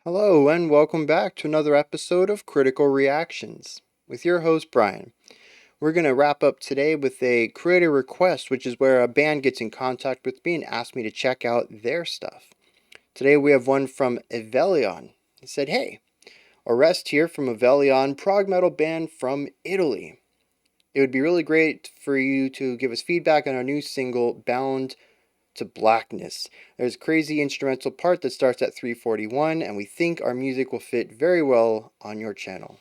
Hello, and welcome back to another episode of Critical Reactions with your host, Bryan. We're going to wrap up today with a creator request, which is where a band gets in contact with me and asks me to check out their stuff. Today we have one from AVELION. He said, "Hey, Orest here from AVELION, prog metal band from Italy. It would be really great for you to give us feedback on our new single, Bound to Blackness. There's a crazy instrumental part that starts at 341, and we think our music will fit very well on your channel."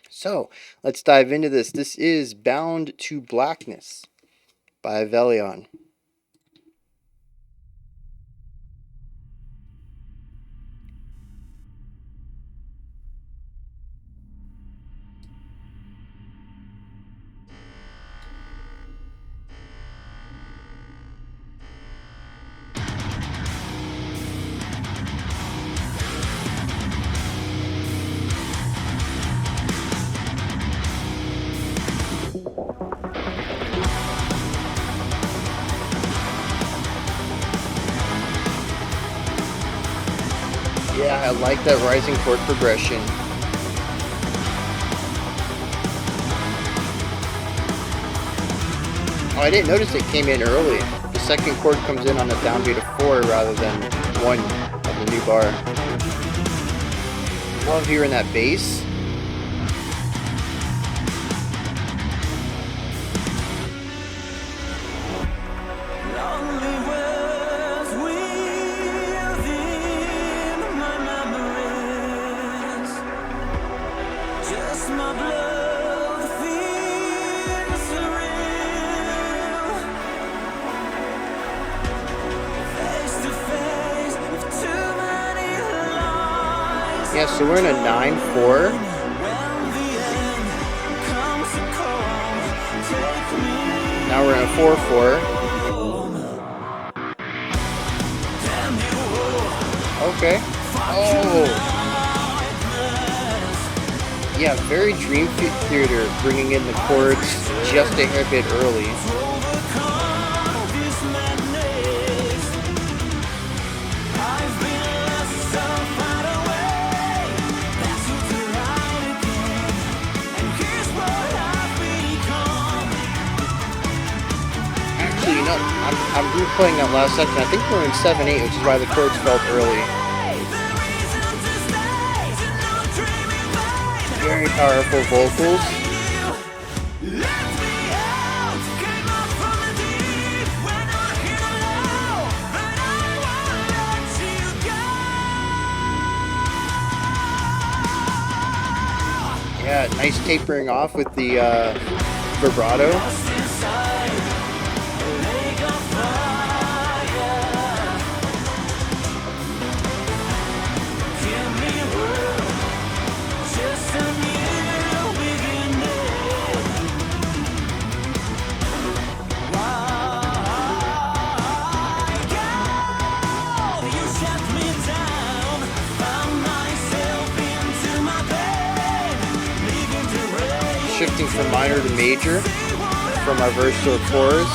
So, let's dive into this. This is Bound to Blackness by AVELION. Yeah, I like that rising chord progression. Oh, I didn't notice it came in early. The second chord comes in on a downbeat of 4 rather than 1 of the new bar. Love hearing that bass. Yeah, so we're in a 9-4. Now we're in a 4-4. Okay. Oh! Yeah, very Dream Theater, bringing in the chords just a hair bit early. Actually, you know, I'm replaying that last section. I think we're in 7-8, which is why the chords felt early. Very powerful vocals. Yeah, nice tapering off with the vibrato. Shifting from minor to major, from our verse to a chorus.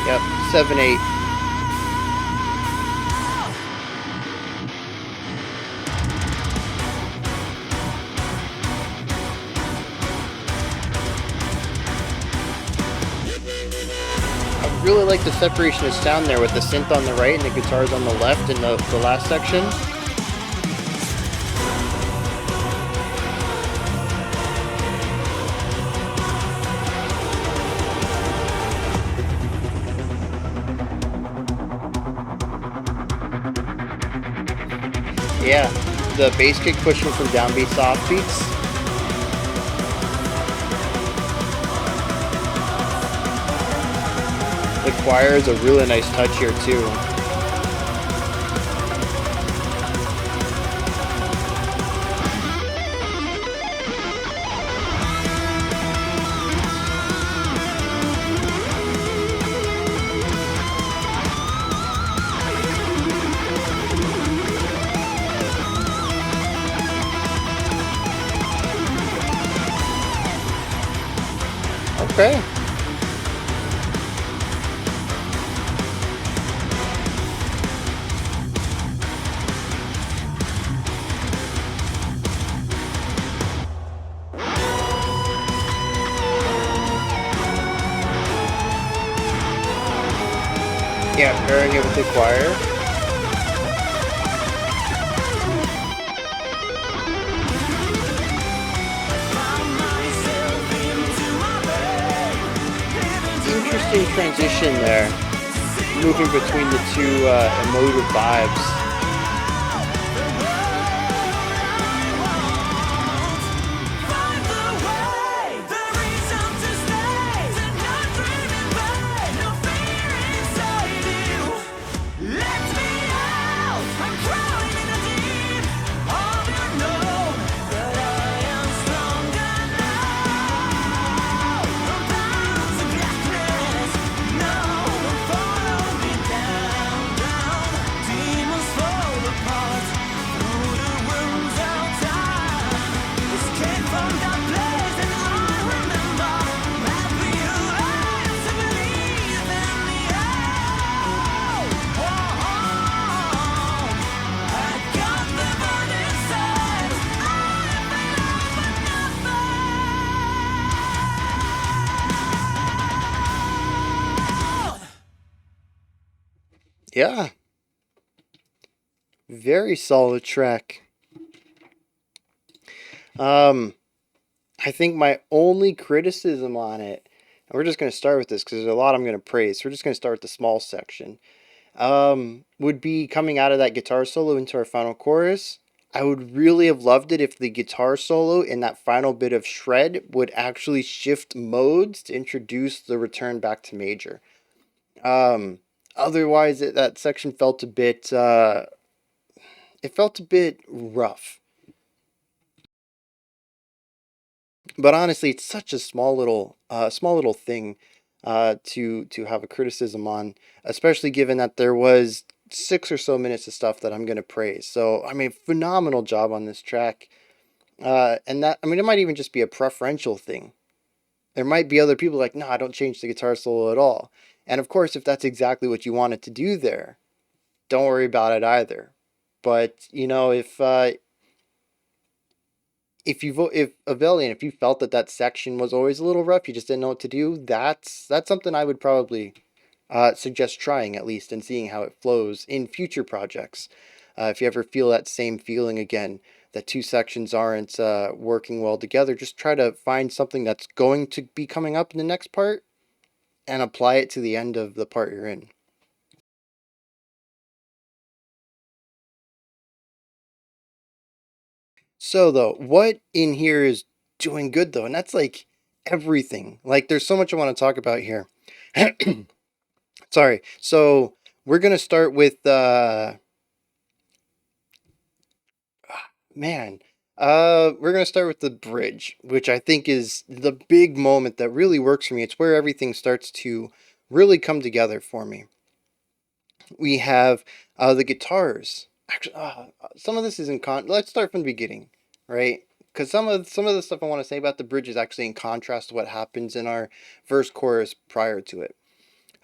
Yep, 7-8. I really like the separation of sound there with the synth on the right and the guitars on the left in the last section. Yeah, the bass kick pushing from downbeats to offbeats. The choir is a really nice touch here too. Okay. Yeah, pairing it with the choir. Interesting transition there, moving between the two emotive vibes. Yeah, very solid track. I think my only criticism on it, and we're just going to start with this because there's a lot I'm going to praise. So we're just going to start with the small section. Would be coming out of that guitar solo into our final chorus. I would really have loved it if the guitar solo in that final bit of shred would actually shift modes to introduce the return back to major. Um, Otherwise, that section felt a bit. It felt a bit rough. But honestly, it's such a small little thing to have a criticism on, especially given that there was 6 or so minutes of stuff that I'm going to praise. So I mean, phenomenal job on this track, and that I mean, it might even just be a preferential thing. There might be other people like, no, I don't change the guitar solo at all. And of course, if that's exactly what you wanted to do there, don't worry about it either. But you know, if AVELION, if you felt that section was always a little rough, you just didn't know what to do, that's something I would probably suggest trying at least and seeing how it flows in future projects. If you ever feel that same feeling again, that two sections aren't working well together, just try to find something that's going to be coming up in the next part and apply it to the end of the part you're in. So though, what in here is doing good though? And that's like everything. Like there's so much I want to talk about here. Sorry. So we're gonna start with man. We're gonna start with the bridge, which I think is the big moment that really works for me. It's where everything starts to really come together for me. We have the guitars. Actually, some of this is in con. Let's start from the beginning, right? Because some of the stuff I want to say about the bridge is actually in contrast to what happens in our verse chorus prior to it.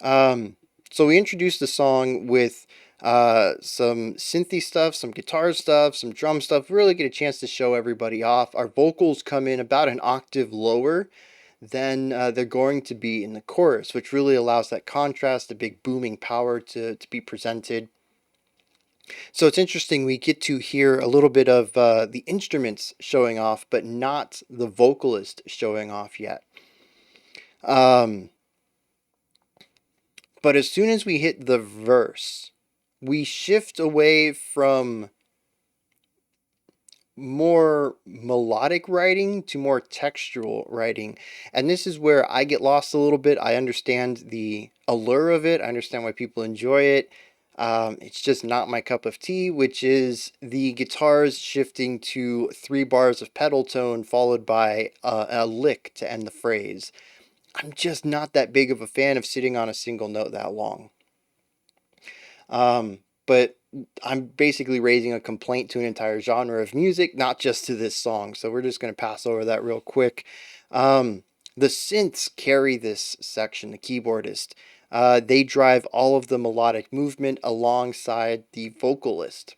Um, so we introduced the song with some synthy stuff, some guitar stuff, some drum stuff. Really get a chance to show everybody off. Our vocals come in about an octave lower than they're going to be in the chorus, which really allows that contrast, the big booming power to be presented. So it's interesting, we get to hear a little bit of the instruments showing off, but not the vocalist showing off yet. Um, but as soon as we hit the verse, we shift away from more melodic writing to more textural writing. And this is where I get lost a little bit. I understand the allure of it, I understand why people enjoy it. It's just not my cup of tea, which is the guitars shifting to 3 bars of pedal tone followed by a lick to end the phrase. I'm just not that big of a fan of sitting on a single note that long. But I'm basically raising a complaint to an entire genre of music, not just to this song. So we're just going to pass over that real quick. The synths carry this section, the keyboardist. They drive all of the melodic movement alongside the vocalist.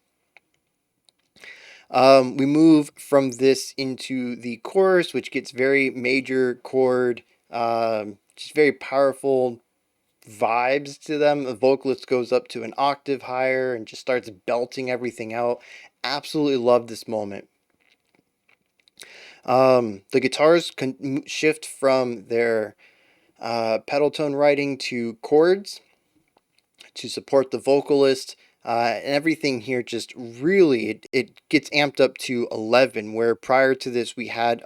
We move from this into the chorus, which gets very major chord, just very powerful vibes to them. The vocalist goes up to an octave higher and just starts belting everything out. Absolutely love this moment. The guitars can shift from their pedal tone writing to chords to support the vocalist. And everything here just really, it gets amped up to 11, where prior to this we had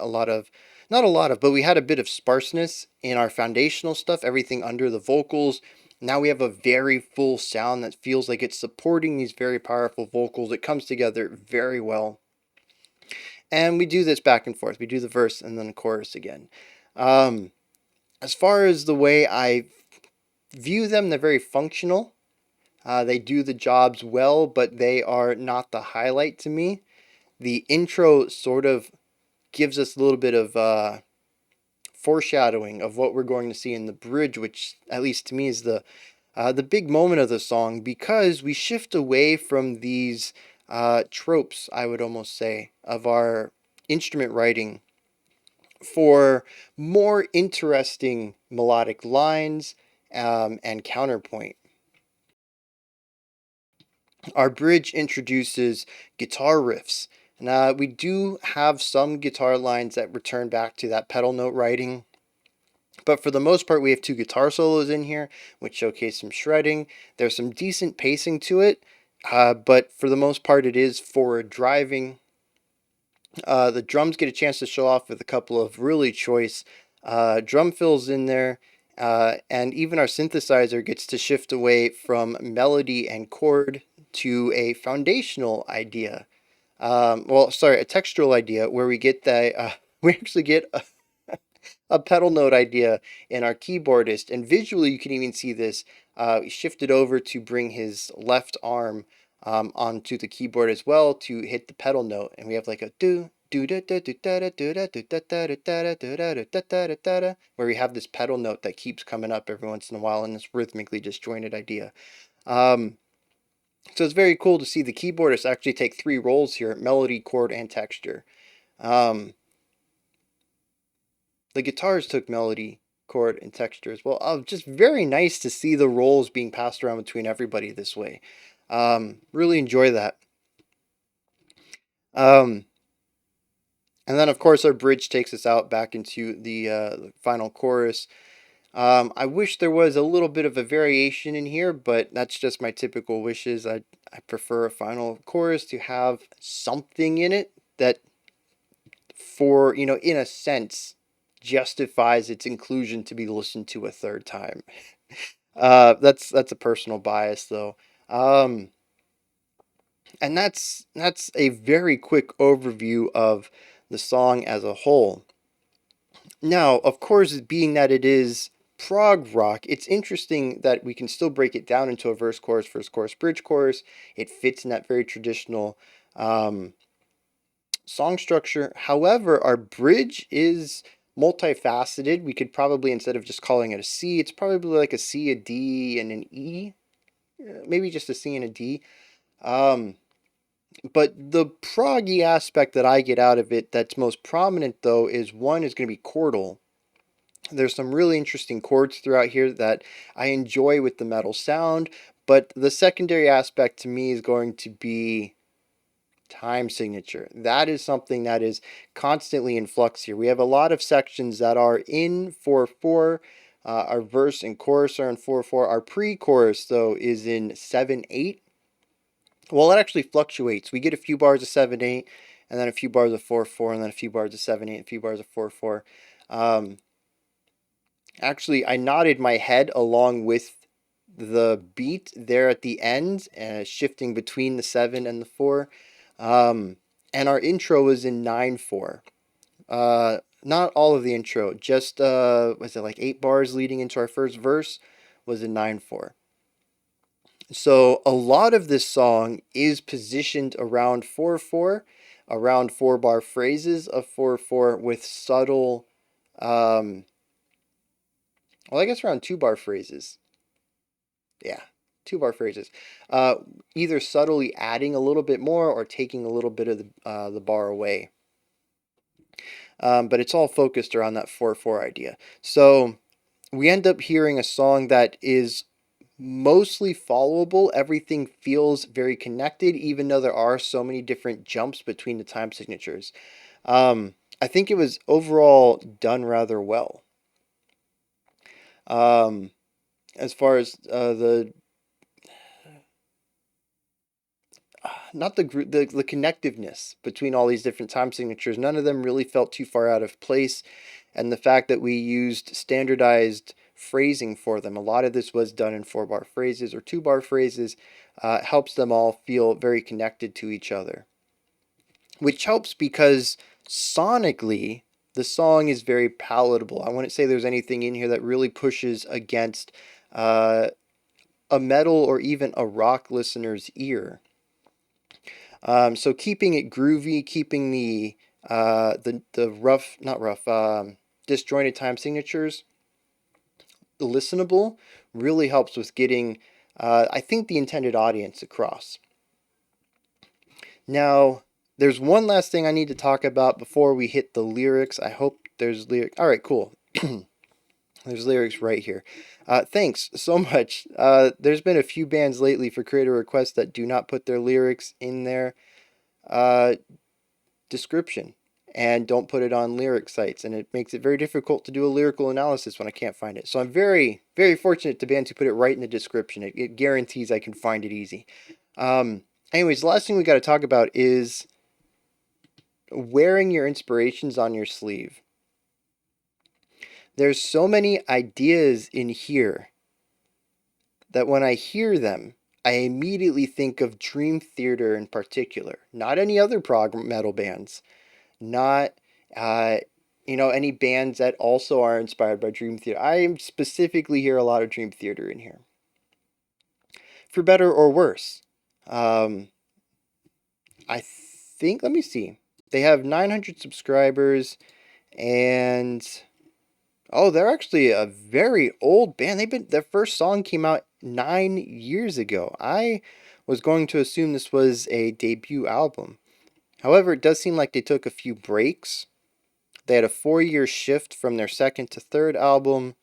not a lot of, but we had a bit of sparseness in our foundational stuff, everything under the vocals. Now we have a very full sound that feels like it's supporting these very powerful vocals. It comes together very well. And we do this back and forth. We do the verse and then the chorus again. As far as the way I view them, they're very functional. They do the jobs well, but they are not the highlight to me. The intro sort of gives us a little bit of foreshadowing of what we're going to see in the bridge, which, at least to me, is the big moment of the song, because we shift away from these tropes, I would almost say, of our instrument writing for more interesting melodic lines and counterpoint. Our bridge introduces guitar riffs. Now, we do have some guitar lines that return back to that pedal note writing, but for the most part, we have 2 guitar solos in here, which showcase some shredding. There's some decent pacing to it, but for the most part, it is forward driving. The drums get a chance to show off with a couple of really choice drum fills in there. And even our synthesizer gets to shift away from melody and chord to a foundational idea. A textural idea where we get we actually get a pedal note idea in our keyboardist. And visually, you can even see this. We shifted over to bring his left arm onto the keyboard as well to hit the pedal note. And we have like a do do da da do da da do da do da da da da da da da da da da, where we have this pedal note that keeps coming up every once in a while in this rhythmically disjointed idea. So it's very cool to see the keyboardist actually take 3 roles here: melody, chord, and texture. The guitars took melody, chord, and texture as well. Just very nice to see the roles being passed around between everybody this way. Really enjoy that. Um, and then, of course, our bridge takes us out back into the final chorus. I wish there was a little bit of a variation in here, but that's just my typical wishes. I prefer a final chorus to have something in it that, for, in a sense, justifies its inclusion to be listened to a third time. That's a personal bias, though. And that's a very quick overview of the song as a whole. Now, of course, being that it is prog rock, it's interesting that we can still break it down into a verse, chorus, bridge, chorus. It fits in that very traditional song structure. However, our bridge is multifaceted. We could probably, instead of just calling it a C, it's probably like a C, a D, and an E. Maybe just a C and a D. But the proggy aspect that I get out of it that's most prominent, though, is going to be chordal. There's some really interesting chords throughout here that I enjoy with the metal sound, but the secondary aspect to me is going to be time signature. That is something that is constantly in flux here. We have a lot of sections that are in 4/4. Our verse and chorus are in 4/4. Our pre-chorus, though, is in 7/8. Well, it actually fluctuates. We get a few bars of 7/8, and then a few bars of 4/4, and then a few bars of 7/8, a few bars of 4/4. Um, Actually, I nodded my head along with the beat there at the end, shifting between the 7 and the 4. Um, and our intro was in 9/4. Not all of the intro, just was it like 8 bars leading into our first verse was in 9/4. So a lot of this song is positioned around 4/4, around 4 bar phrases of 4/4 with subtle, um, well, I guess around 2 bar phrases. Yeah, 2 bar phrases. Uh, Either subtly adding a little bit more or taking a little bit of the bar away. But it's all focused around that 4/4 idea. So we end up hearing a song that is mostly followable. Everything feels very connected, even though there are so many different jumps between the time signatures. I think it was overall done rather well. Um, as far as the not the connectiveness between all these different time signatures, none of them really felt too far out of place, and the fact that we used standardized phrasing for them, a lot of this was done in 4 bar phrases or 2 bar phrases, helps them all feel very connected to each other, which helps because sonically the song is very palatable. I wouldn't say there's anything in here that really pushes against uh, a metal or even a rock listener's ear. So keeping it groovy, keeping the rough, not rough, disjointed time signatures listenable really helps with getting, I think, the intended audience across. Now, there's one last thing I need to talk about before we hit the lyrics. I hope there's lyrics. All right, cool. There's lyrics right here. Thanks so much. There's been a few bands lately for creator requests that do not put their lyrics in their description and don't put it on lyric sites, and it makes it very difficult to do a lyrical analysis when I can't find it. So I'm very, very fortunate to bands who put it right in the description. It guarantees I can find it easy. Anyways, the last thing we got to talk about is wearing your inspirations on your sleeve. There's so many ideas in here that when I hear them, I immediately think of Dream Theater in particular, not any other prog metal bands, not uh, any bands that also are inspired by Dream Theater. I specifically hear a lot of Dream Theater in here, for better or worse. Um, I think, let me see, they have 900 subscribers, and oh, they're actually a very old band. Their first song came out 9 years ago. I was going to assume this was a debut album. However, it does seem like they took a few breaks. They had a 4 year shift from their second to third album,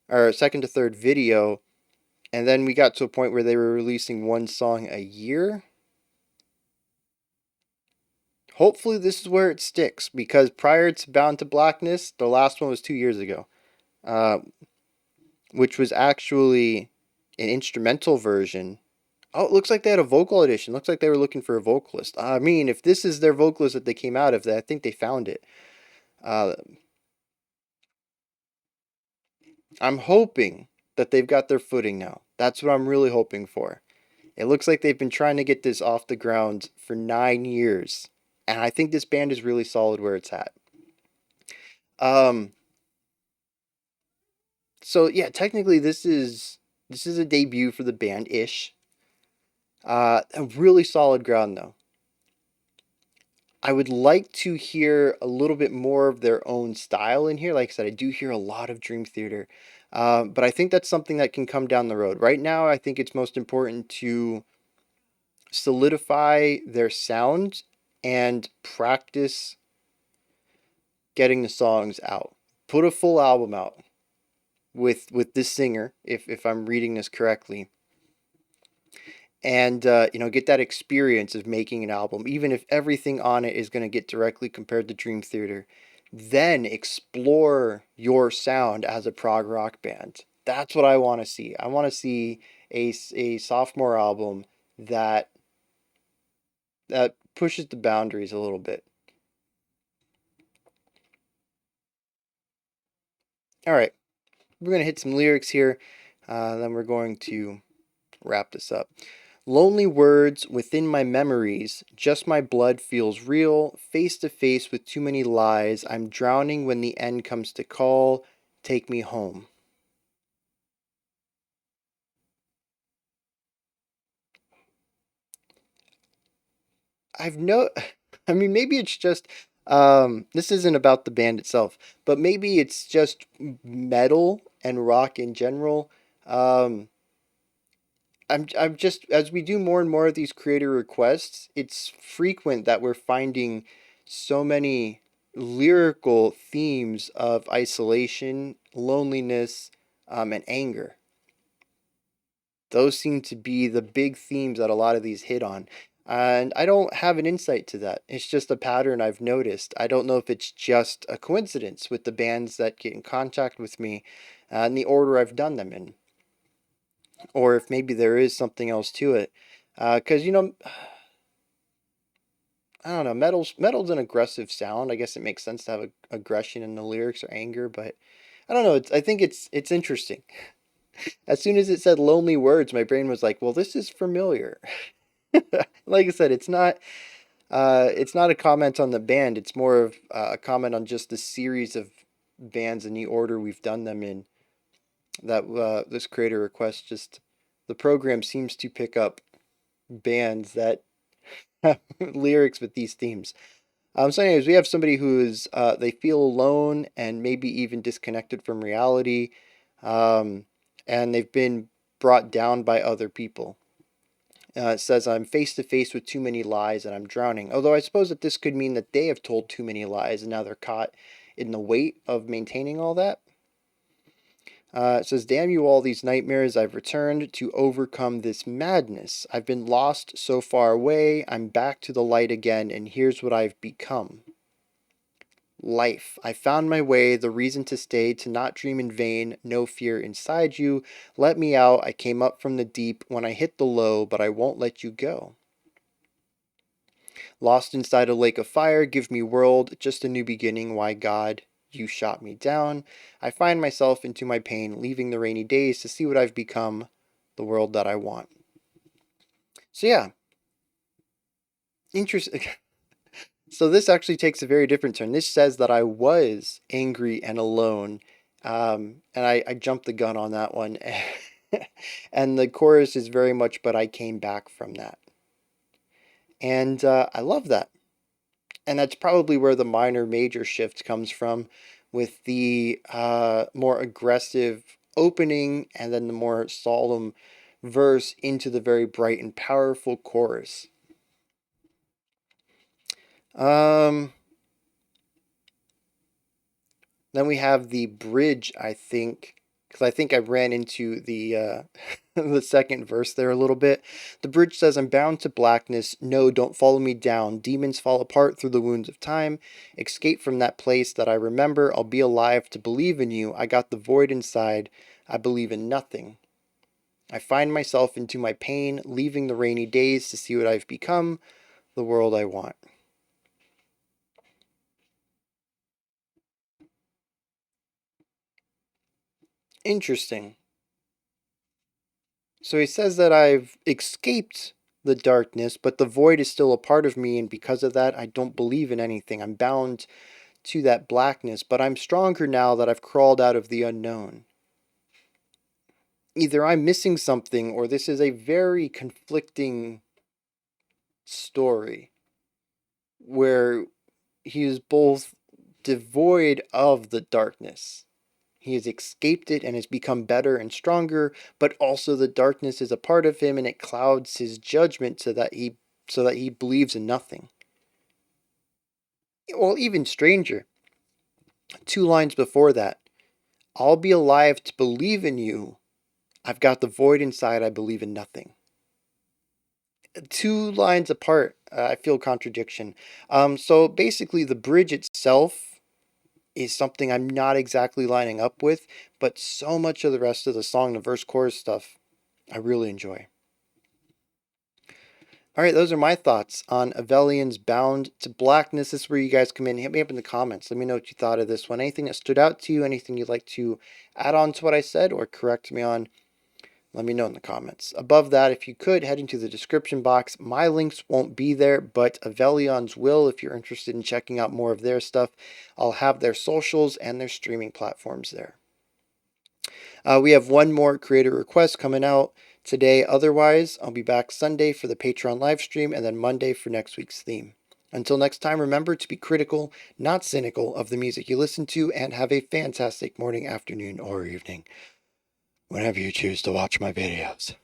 or second to third video, and then we got to a point where they were releasing one song a year. Hopefully this is where it sticks, because prior to Bound to Blackness, the last one was 2 years ago, uh, which was actually an instrumental version. Oh, it looks like they had a vocal edition. Looks like they were looking for a vocalist. I mean, if this is their vocalist that they came out of, I think they found it. Uh, I'm hoping that they've got their footing now. That's what I'm really hoping for. It looks like they've been trying to get this off the ground for 9 years. And I think this band is really solid where it's at. Um, so yeah, technically this is a debut for the band ish. A really solid ground though. I would like to hear a little bit more of their own style in here. Like I said, I do hear a lot of Dream Theater, but I think that's something that can come down the road. Right now, I think it's most important to solidify their sound and practice getting the songs out. Put a full album out with this singer, if I'm reading this correctly, and get that experience of making an album, even if everything on it is going to get directly compared to Dream Theater. Then explore your sound as a prog rock band. That's what I want to see. I want to see a sophomore album that pushes the boundaries a little bit. All right, we're going to hit some lyrics here, then we're going to wrap this up. Lonely words within my memories, just my blood feels real, face to face with too many lies. I'm drowning when the end comes to call, take me home. I've no, I mean, maybe it's just, this isn't about the band itself, but maybe it's just metal and rock in general. Um, I'm just, as we do more and more of these creator requests, it's frequent that we're finding so many lyrical themes of isolation, loneliness, and anger. Those seem to be the big themes that a lot of these hit on. And I don't have an insight to that. It's just a pattern I've noticed. I don't know if it's just a coincidence with the bands that get in contact with me and the order I've done them in, or if maybe there is something else to it. Because, I don't know, metal's an aggressive sound. I guess it makes sense to have aggression in the lyrics or anger, but I don't know. I think it's interesting. As soon as it said lonely words, my brain was like, well, this is familiar. Like I said, it's not a comment on the band. It's more of a comment on just the series of bands and the order we've done them in. That this creator request, just the program seems to pick up bands that have lyrics with these themes. So, anyways, we have somebody who is they feel alone and maybe even disconnected from reality, um, and they've been brought down by other people. It says, I'm face to face with too many lies and I'm drowning. Although I suppose that this could mean that they have told too many lies and now they're caught in the weight of maintaining all that. It says, damn you all these nightmares, I've returned to overcome this madness. I've been lost so far away, I'm back to the light again, and here's what I've become. Life. I found my way, the reason to stay, to not dream in vain, no fear inside you. Let me out, I came up from the deep when I hit the low, but I won't let you go. Lost inside a lake of fire, give me world, just a new beginning, why God, you shot me down. I find myself into my pain, leaving the rainy days to see what I've become, the world that I want. So yeah, interesting. So this actually takes a very different turn. This says that I was angry and alone, and I jumped the gun on that one. And the chorus is very much, but I came back from that. And I love that. And that's probably where the minor major shift comes from, with the more aggressive opening and then the more solemn verse into the very bright and powerful chorus. Um, then we have the bridge, I think, because I think I ran into the the second verse there a little bit. The bridge says, I'm bound to blackness. No, don't follow me down. Demons fall apart through the wounds of time. Escape from that place that I remember. I'll be alive to believe in you. I got the void inside. I believe in nothing. I find myself into my pain, leaving the rainy days to see what I've become, the world I want. Interesting. So he says that I've escaped the darkness, but the void is still a part of me, and because of that, I don't believe in anything. I'm bound to that blackness, but I'm stronger now that I've crawled out of the unknown. Either I'm missing something, or this is a very conflicting story where he is both devoid of the darkness. He has escaped it and has become better and stronger, but also the darkness is a part of him and it clouds his judgment so that he believes in nothing. Well, even stranger, two lines before that, I'll be alive to believe in you. I've got the void inside, I believe in nothing. Two lines apart, I feel contradiction. So basically, the bridge itself is something I'm not exactly lining up with, but so much of the rest of the song, the verse chorus stuff, I really enjoy. All right, those are my thoughts on AVELION's Bound to Blackness. This is where you guys come in. Hit me up in the comments. Let me know what you thought of this one. Anything that stood out to you, anything you'd like to add on to what I said or correct me on, let me know in the comments. Above that, if you could, head into the description box. My links won't be there, but AVELION's will if you're interested in checking out more of their stuff. I'll have their socials and their streaming platforms there. We have one more creator request coming out today. Otherwise, I'll be back Sunday for the Patreon live stream and then Monday for next week's theme. Until next time, remember to be critical, not cynical, of the music you listen to, and have a fantastic morning, afternoon, or evening whenever you choose to watch my videos.